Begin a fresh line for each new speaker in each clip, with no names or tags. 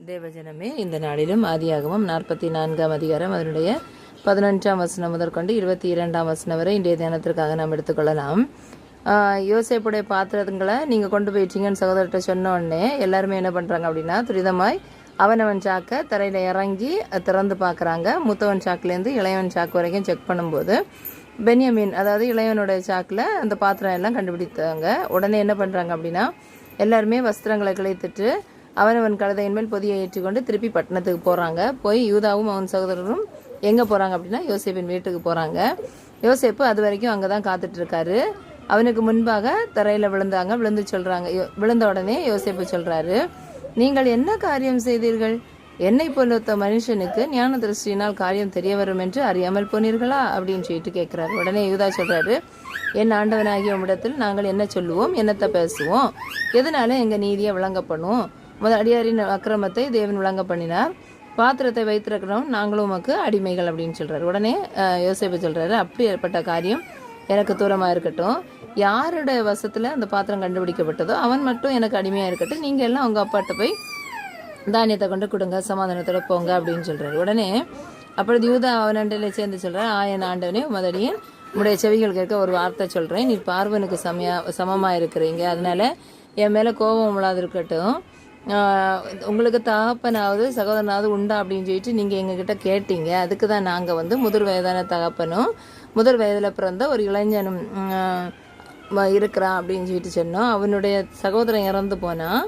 தேவஜனமே, இந்த நாளிலும் ஆதியாகமம் 44ஆம் அதிகாரம் அதனுடைய 11ஆம் வசனம் முதற்கொண்டு 22ஆம் வசனம் வரை இன்றைய தியானத்திற்காக நாம் எடுத்துக்கொள்ளலாம். யோசேப்புடைய பாத்திரங்களை நீங்கள் கொண்டு போயிட்டீங்கன்னு சகோதரர்கிட்ட சொன்ன உடனே எல்லாருமே என்ன பண்ணுறாங்க அப்படின்னா, துரிதமாய் அவனவன் சாக்கை தரையில் இறங்கி திறந்து பார்க்குறாங்க. மூத்தவன் சாக்குலேருந்து இளையவன் சாக்கு வரைக்கும் செக் பண்ணும்போது பென்யமீன், அதாவது இளையவனுடைய சாக்கில் அந்த பாத்திரம் எல்லாம் கண்டுபிடித்தாங்க. உடனே என்ன பண்ணுறாங்க அப்படின்னா, எல்லாருமே வஸ்திரங்களை கிளைத்துட்டு அவனவன் கழுதையின் மேல் பொதியை ஏற்றிக்கொண்டு திருப்பி பட்டணத்துக்கு போகிறாங்க. போய் யூதாவும் அவன் சகோதரரும் எங்கே போகிறாங்க அப்படின்னா யோசேப்பின் வீட்டுக்கு போகிறாங்க. யோசேப்பு அது வரைக்கும் அங்கே தான் காத்துட்ருக்காரு. அவனுக்கு முன்பாக தரையில் விழுந்து சொல்கிறாங்க. விழுந்த உடனே யோசேப்பு சொல்கிறாரு, நீங்கள் என்ன காரியம் செய்தீர்கள்? என்னை போலத்த மனுஷனுக்கு ஞான திருஷ்டியினால் காரியம் தெரிய வரும் என்று அறியாமல் போனீர்களா அப்படின்னு சொல்லிட்டு கேட்குறாரு. உடனே யூதா சொல்கிறாரு, என் ஆண்டவனாகிய உம்மிடத்தில் நாங்கள் என்ன சொல்லுவோம், என்னத்தை பேசுவோம், எதனால எங்கள் நீதியை விளங்க பண்ணுவோம்? அடியாரின் அக்கிரமத்தை தேவன் விளங்க பண்ணினார், பாத்திரத்தை வைத்திருக்கிறோம், நாங்களும் உமக்கு அடிமைகள் அப்படின்னு சொல்கிறார். உடனே யோசேப்பு சொல்கிறாரு, அப்படி ஏற்பட்ட காரியம் எனக்கு தூரமாக இருக்கட்டும். யாருடைய வசத்தில் அந்த பாத்திரம் கண்டுபிடிக்கப்பட்டதோ அவன் மட்டும் எனக்கு அடிமையாக இருக்கட்டும். நீங்கள் எல்லாம் உங்கள் அப்பாட்ட போய் தானியத்தை கொண்டு கொடுங்க, சமாதானத்தோட போங்க அப்படின்னு சொல்கிறார். உடனே அப்பொழுது யூதா அவனண்டையில் சேர்ந்து சொல்கிறார், என் ஆண்டவனே உமதடியேன் உடைய செவிகள் கேட்க ஒரு வார்த்தை சொல்கிறேன். நீ பார்வனுக்கு சமமாக இருக்கிறீங்க, அதனால என் மேலே கோபம் இல்லாது இருக்கட்டும். உங்களுக்கு தகப்பனாவது சகோதரனாவது உண்டா அப்படின்னு சொல்லிட்டு நீங்கள் எங்ககிட்ட கேட்டீங்க. அதுக்கு தான் நாங்கள் முதிர் வயதான தகப்பனும் முதல் வயதில் பிறந்த ஒரு இளைஞனும் இருக்கிறான் அப்படின்னு சொல்லிட்டு சொன்னோம். அவனுடைய சகோதரன் இறந்து போனான்.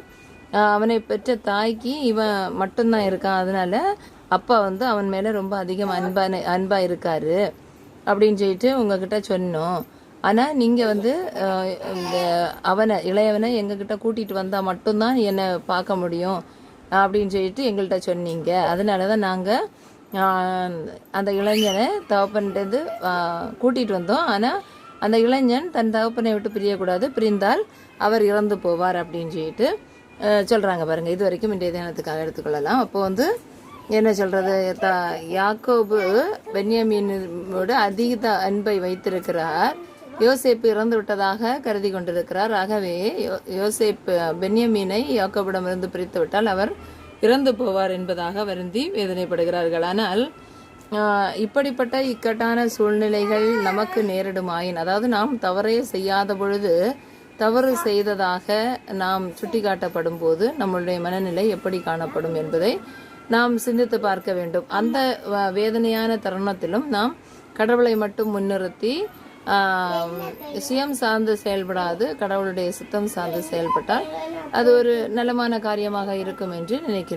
அவனை பெற்ற தாய்க்கு இவன் மட்டும்தான் இருக்கான். அதனால அப்பா அவன் மேலே ரொம்ப அதிகம் அன்பாக இருக்காரு அப்படின்னு சொல்லிட்டு உங்ககிட்ட சொன்னோம். ஆனால் நீங்கள் இந்த இளையவனை எங்ககிட்ட கூட்டிகிட்டு வந்தால் மட்டும்தான் என்னை பார்க்க முடியும் அப்படின்னு சொல்லிட்டு எங்கள்கிட்ட சொன்னீங்க. அதனால தான் நாங்கள் அந்த இளைஞனை தகப்பன்கிட்டேருந்து கூட்டிகிட்டு வந்தோம். ஆனால் அந்த இளைஞன் தன் தகப்பனை விட்டு பிரியக்கூடாது, பிரிந்தால் அவர் இறந்து போவார் அப்படின்னு சொல்லிட்டு சொல்கிறாங்க. பாருங்கள், இது வரைக்கும் இன்றைய தினத்துக்காக எடுத்துக்கொள்ளலாம். அப்போ என்ன சொல்கிறது, யாக்கோபு பென்யமீனோடு அதிக அன்பை வைத்திருக்கிறார். யோசேப்பு இறந்து விட்டதாக கருதி கொண்டிருக்கிறார். ஆகவே யோசேப்பு பென்யமீனை யாக்கோபிடமிருந்து பிரித்து விட்டால் அவர் இறந்து போவார் என்பதாக வருந்தி வேதனைப்படுகிறார்கள். ஆனால் இப்படிப்பட்ட இக்கட்டான சூழ்நிலைகள் நமக்கு நேரிடுமாயின், அதாவது நாம் தவறே செய்யாத பொழுது தவறு செய்ததாக நாம் சுட்டி காட்டப்படும் போது நம்மளுடைய மனநிலை எப்படி காணப்படும் என்பதை நாம் சிந்தித்து பார்க்க வேண்டும். அந்த வேதனையான தருணத்திலும் நாம் கடவுளை மட்டும் முன்னிறுத்தி சுயம் சார்ந்து செயல்படாது கடவுளுடைய சுத்தம் சார்ந்து செயல்பட்டால் அது ஒரு நலமான காரியமாக இருக்கும் என்று நினைக்கிறேன்.